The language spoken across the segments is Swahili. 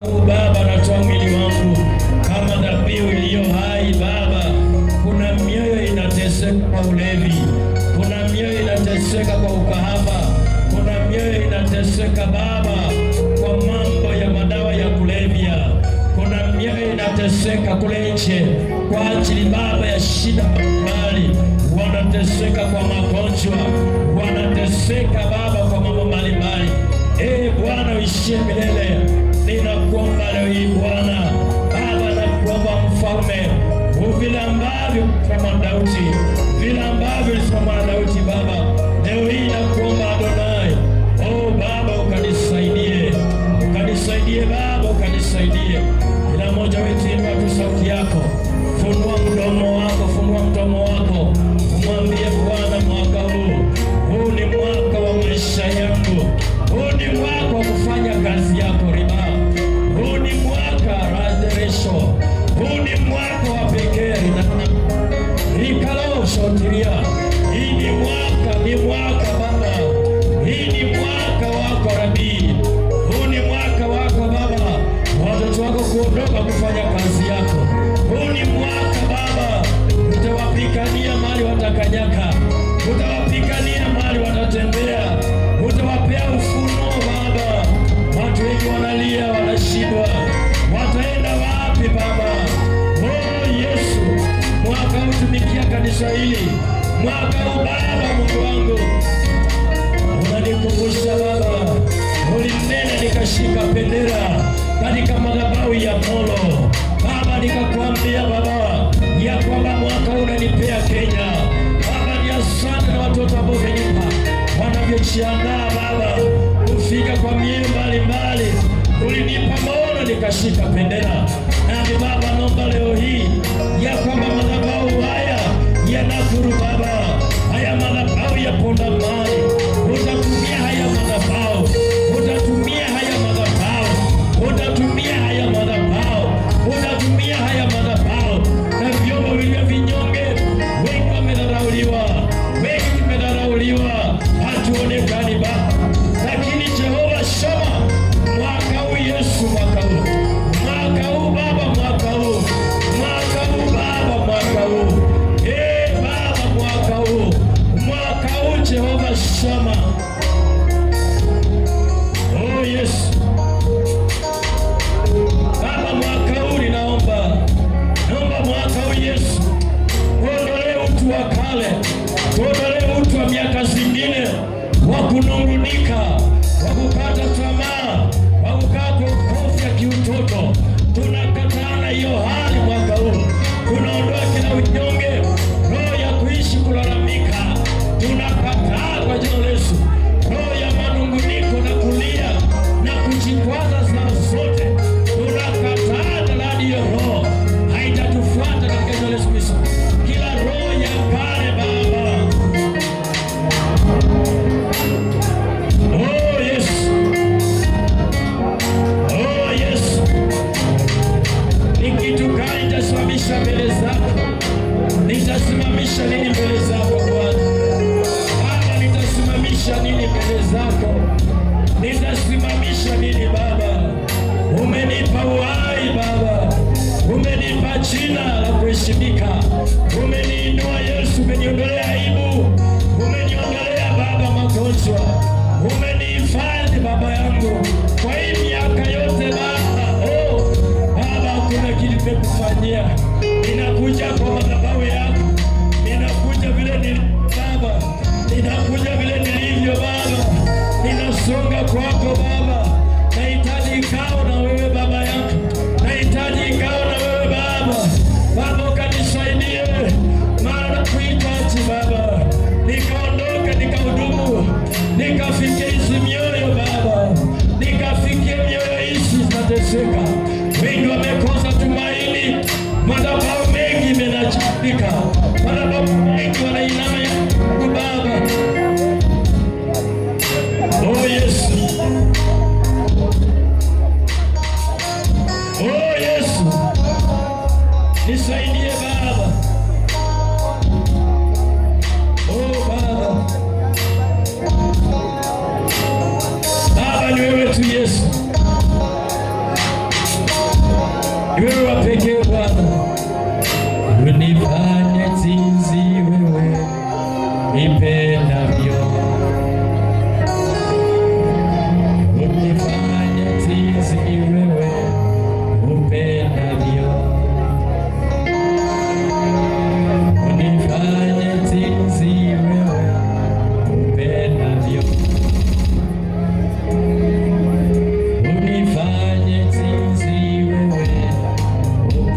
Baba, natoa mwili wangu kama dhabihu iliyo hai. Baba, kuna mioyo inateseka kwa ulevi, kuna mioyo inateseka kwa ukahaba, kuna mioyo inateseka Baba kwa mambo ya madawa ya kulevya, kuna mioyo inateseka kule nje kwa ajili Baba ya shida mbalimbali, wanateseka kwa magonjwa, wanateseka Baba kwa mambo mbalimbali. Bwana uishie milele, ninakuomba leo hii Bwana Baba, nakuomba Mfalme, vile ambavyo kama Daudi, vile ambavyo ulisema Daudi Baba, leo hii nakuomba Adonai, Baba ukanisaidie Baba, ukanisaidie. Kila mmoja wetu inua tu sauti yako, funua mdomo wako, umwambie Bwana, mwaka huu ni mwaka wa maisha yangu, huu ni mwaka wa kufanya kazi yako riba, huu ni mwaka raderesho, huu ni mwaka wa pekee rikalo shotiria. Hii ni mwaka Baba, hii ni mwaka wako Rabii, huu ni mwaka wako Baba, watoto wako kuondoka kufanya kazi yako. Huu ni mwaka Baba, utawapigania mahali watakanyaka, utawapigania mahali watatembea, utawapea ufunuo Baba. Watu wengi wanalia, wanashindwa, wataenda wapi Baba? Yesu, mwaka utumikia kanisa hili, mwaka Baba, Mungu wangu, unanikumbusha Baba, ulinena nikashika bendera katika madhabahu ya Molo Baba, nikakwambia Baba ya kwamba mwaka unanipea Kenya Baba. Ni asante na watoto ambao umenipa wanavyojiandaa Baba kufika kwa miezi mbalimbali, ulinipa maono nikashika bendera. Nami Baba naomba leo hii ya kwamba madhabahu haya ya Nakuru Baba, haya madhabahu ya Ponda Mali, utatumia haya madhabahu, utatumia haya madhabahu, utatumia haya madhabahu, utatumia haya madhabahu na vyombo vilivyo vinyonge. Wengi wamedharauliwa, wengi tumedharauliwa, hatuonekani Baba, lakini Jehova Shama, mwaka huu Yesu, mwaka huu Baba, mwaka huu Baba, mwaka huu Baba, mwaka huu Jehova Shama. Yesu Baba, mwaka huu naomba mwaka huu Yesu, uondolee utu wa kale, uondolee utu wa miaka zingine wa kunungunika, wa kukata tamaa, wa kukaa kwa hofu ya kiutoto. Tunakataa na hiyo hali mwaka huu, tunaondoa kila unyonge, roho ya kuishi kulalamika, tunakataa kwa jina la Yesu. Roho ya manunguniko na kulia na kujikwaza saa zote, tunakataa na hiyo roho, haitatufuata katika jina la Yesu Kristo. Kila roho ya kale Baba, Yesu, ni kitu gani nitasimamisha mbele zako? Nitasimamisha nini mbele zako Bwana? Baba, nitasimamisha nini mbele zako? Nitasimamisha nini Baba? Umenipa uhai Baba, umenipa jina la kuheshimika, umeniinua Yesu, umeniondolea aibu, umeniondolea Baba magonjwa, umenihifadhi Baba yangu kwa hii miaka yote Baba. Baba, hakuna kitu nimekufanyia. Ninakuja kwa madhabahu yako, ninakuja vile nilivyo Baba, ninakuja vile nilivyo Baba, ninasonga kwako Baba. Nahitaji ikao na wewe Baba yangu, nahitaji ikao na wewe Baba. Baba, ukanisaidie, maana kuhitaji Baba, nikaondoke nikahudumu, nikafikie hizi mioyo Baba, nikafikie mioyo hizi zinateseka. Wengi wamekosa tumaini, madhabahu mengi imenachapika, madhabahu mengi wanainama yangu Baba. Yesu, Yesu, nisaidie Baba. Baba, ni wewe tu Yesu. wewe wa pekee Bwana, unifanye jinsi wewe nipendavyo, unifanye jinsi wewe upendavyo, unifanye jinsi wewe upendavyo, unifanye jinsi wewe upendavyo.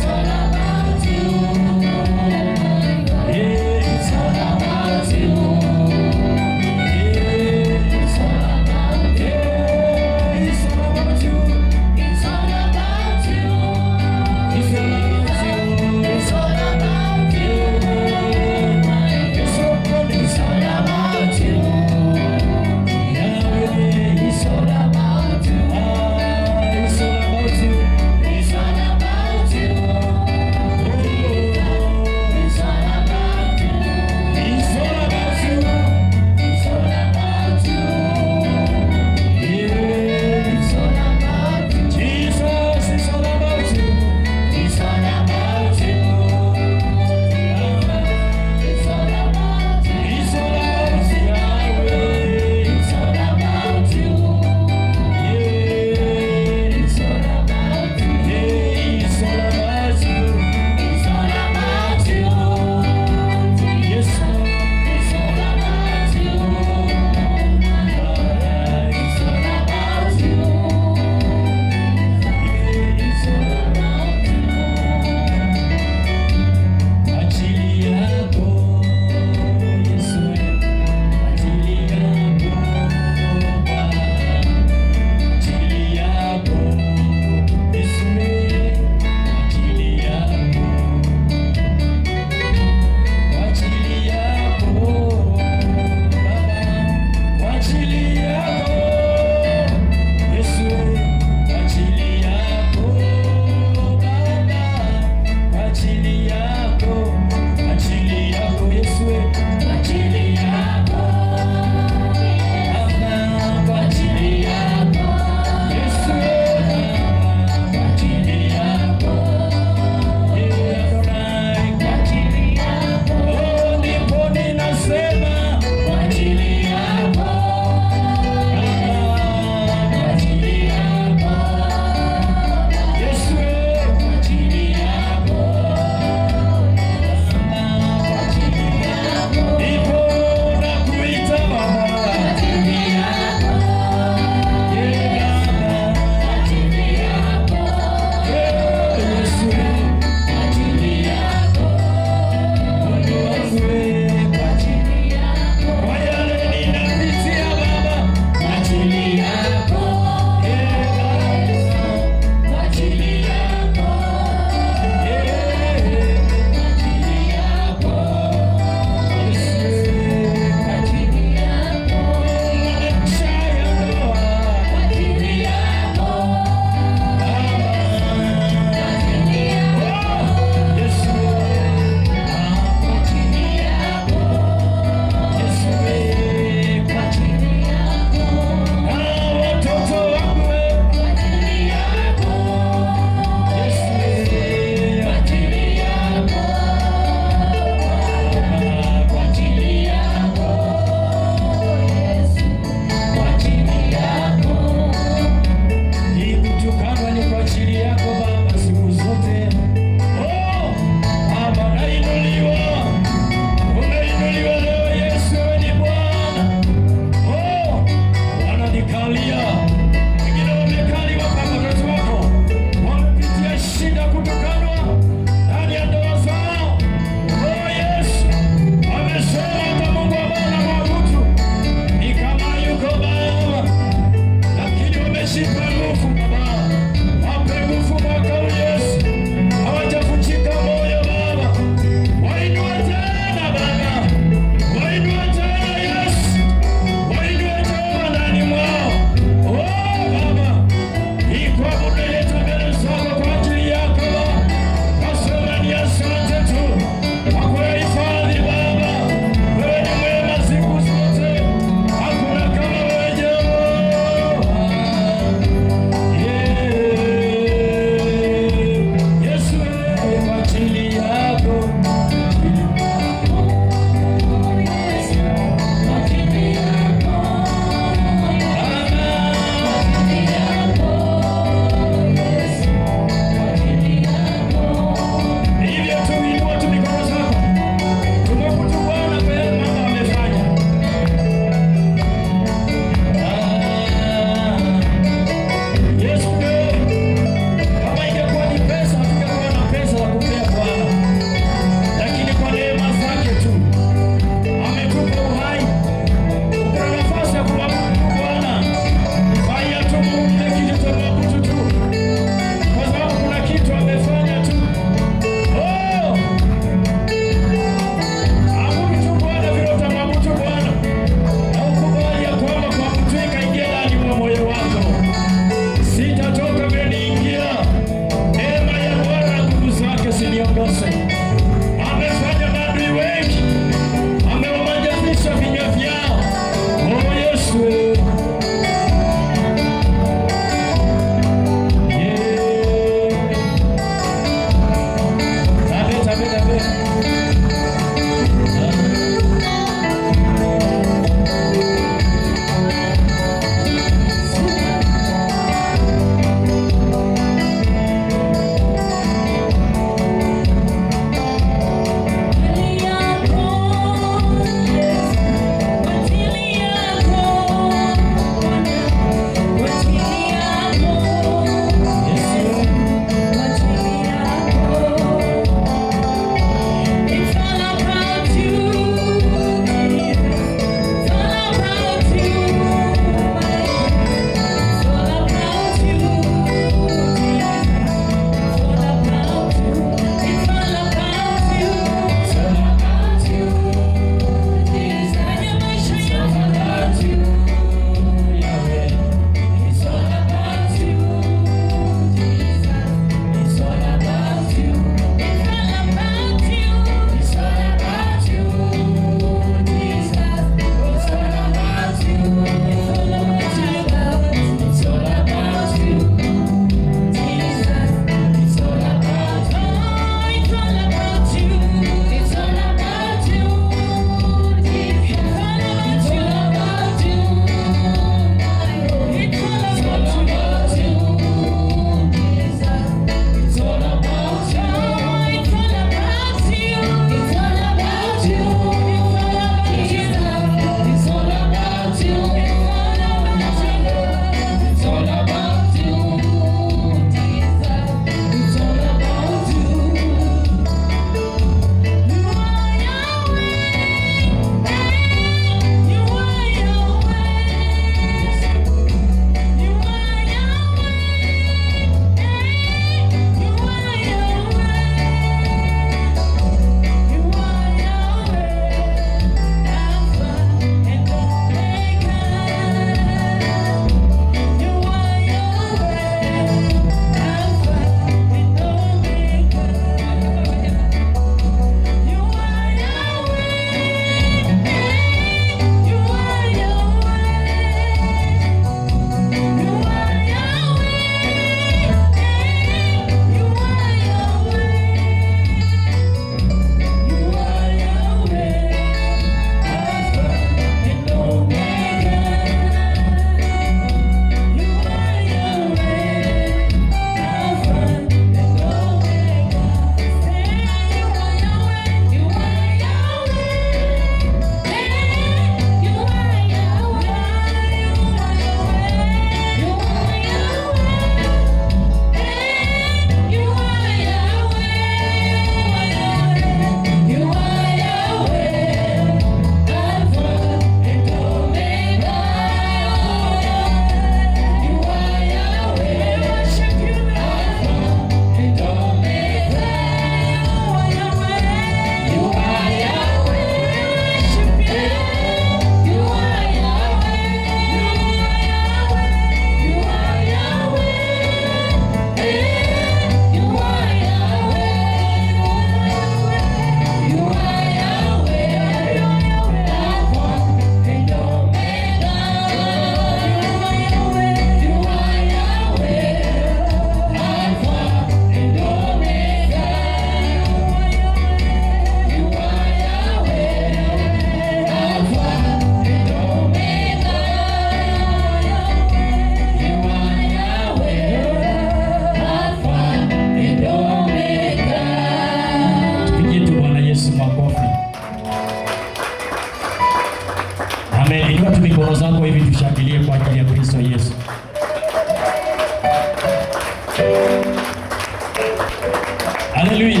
Haleluya.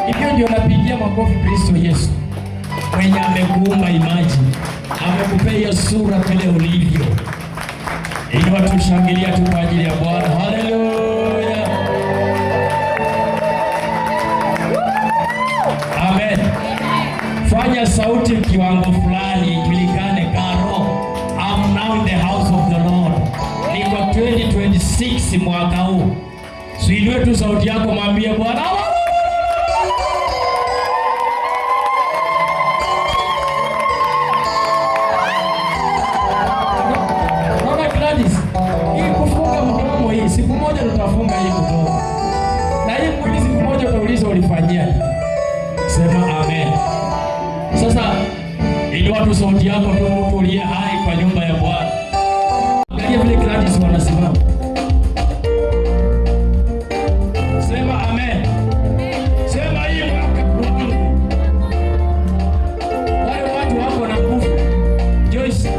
Hivyo ndio napigia makofi Kristo Yesu mwenye amekuumba, imagine amekupea hiyo sura vile ulivyo. Ili watu shangilia tu kwa ajili ya Bwana. Haleluya. Amen. Fanya sauti kiwango fulani ijulikane karo. I'm now in the house of the Lord. Niko 2026 mwaka huu. Suinue tu sauti yako, mwambie Bwana. Siku moja tutafunga hii mdomo. Na hii mwili siku moja utauliza ulifanyia. Sema amen. Sasa ili watu sauti yako tu mtu uliye hai kwa nyumba ya Bwana. Angalia vile Gladys wanasimama. Sema amen. Sema hii mwaka wale watu wako na nguvu. Joyce,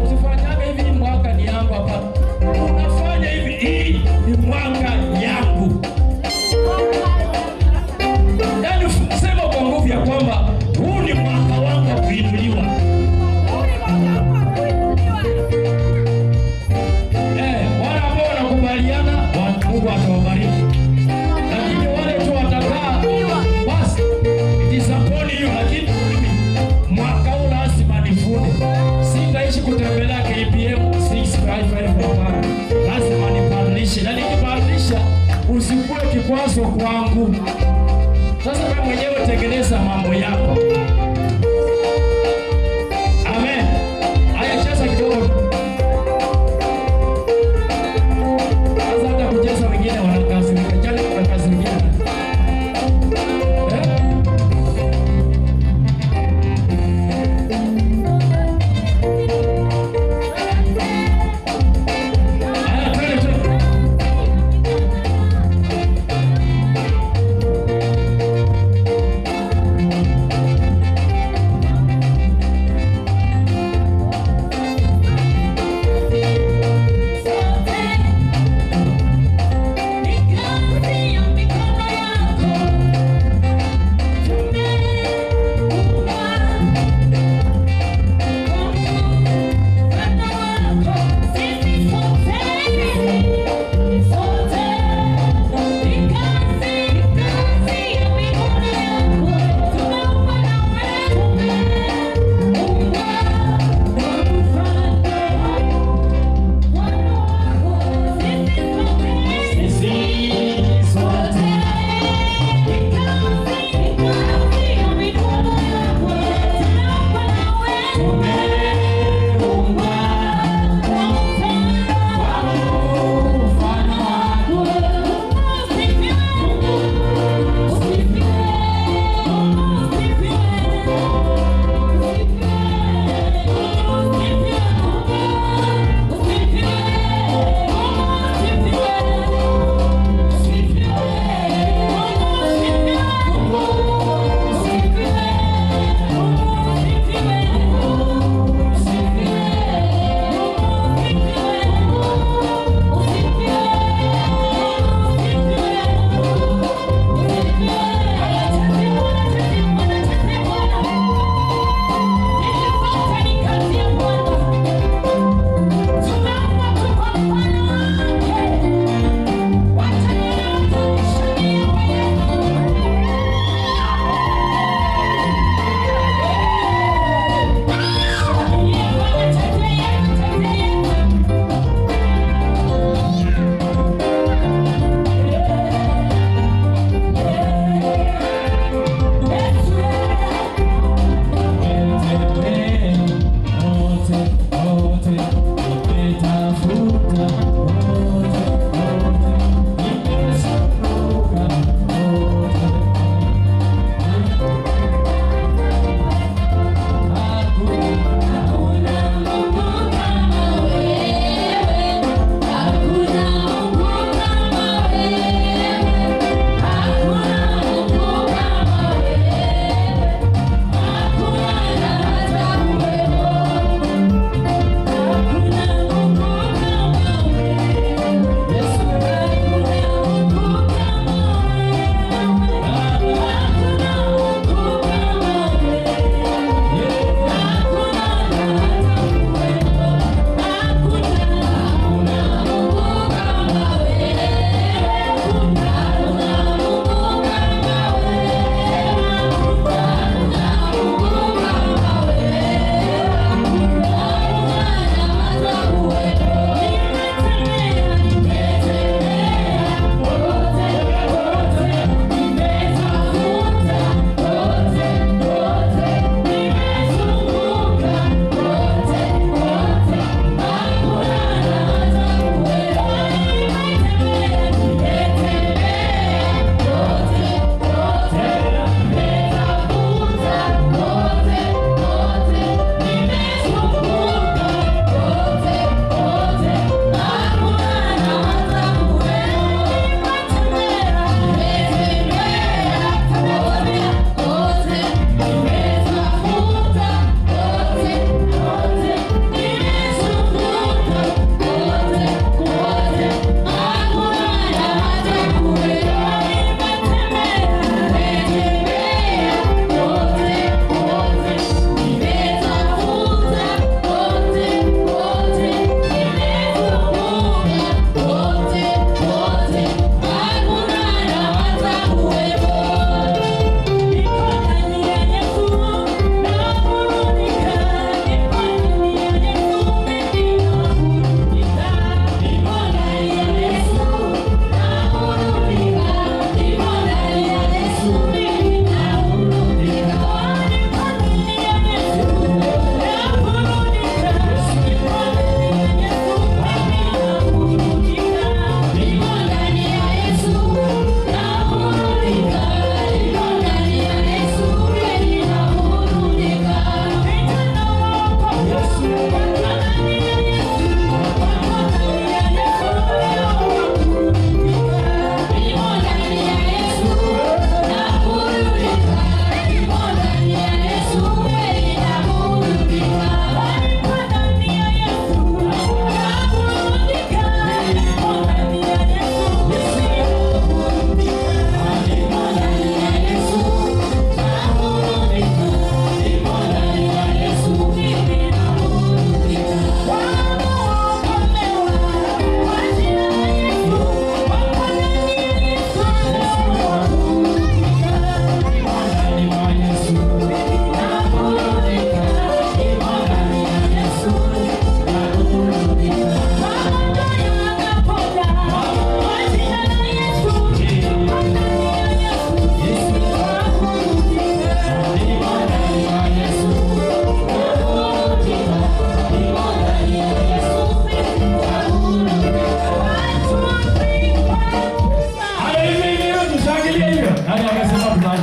usifanyaga hivi mwaka ni yangu hapa. Unafanya hivi, hii ni mwaka yangu. Yaani sema kwa nguvu ya kwamba huu ni mwaka wangu wa kuinuliwa. Wale ambao wanakubaliana, Mungu atawabariki. Lakini wale tu watakaa, basi it is upon you. Lakini mwaka huu lazima nifune. Sitaishi kutembelea KPM 655. Lazima nibadilishe. Na nikibadilisha usikuwe kikwazo kwangu. Sasa wewe mwenyewe tengeneza mambo yako. Amen. Haya, cheza kidogo. Sasa hata kucheza wengine wanakasirika. Jana kuna kazi nyingine.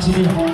achilia.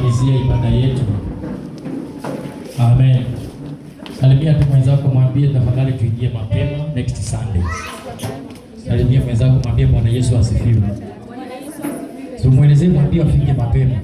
kumalizia ibada yetu. Amen. Salimia tu mwenzako, mwambie tafadhali tuingie mapema next Sunday. Salimia mwenzako, mwambie Bwana Yesu asifiwe. Tumwelezee, mwambie afike mapema.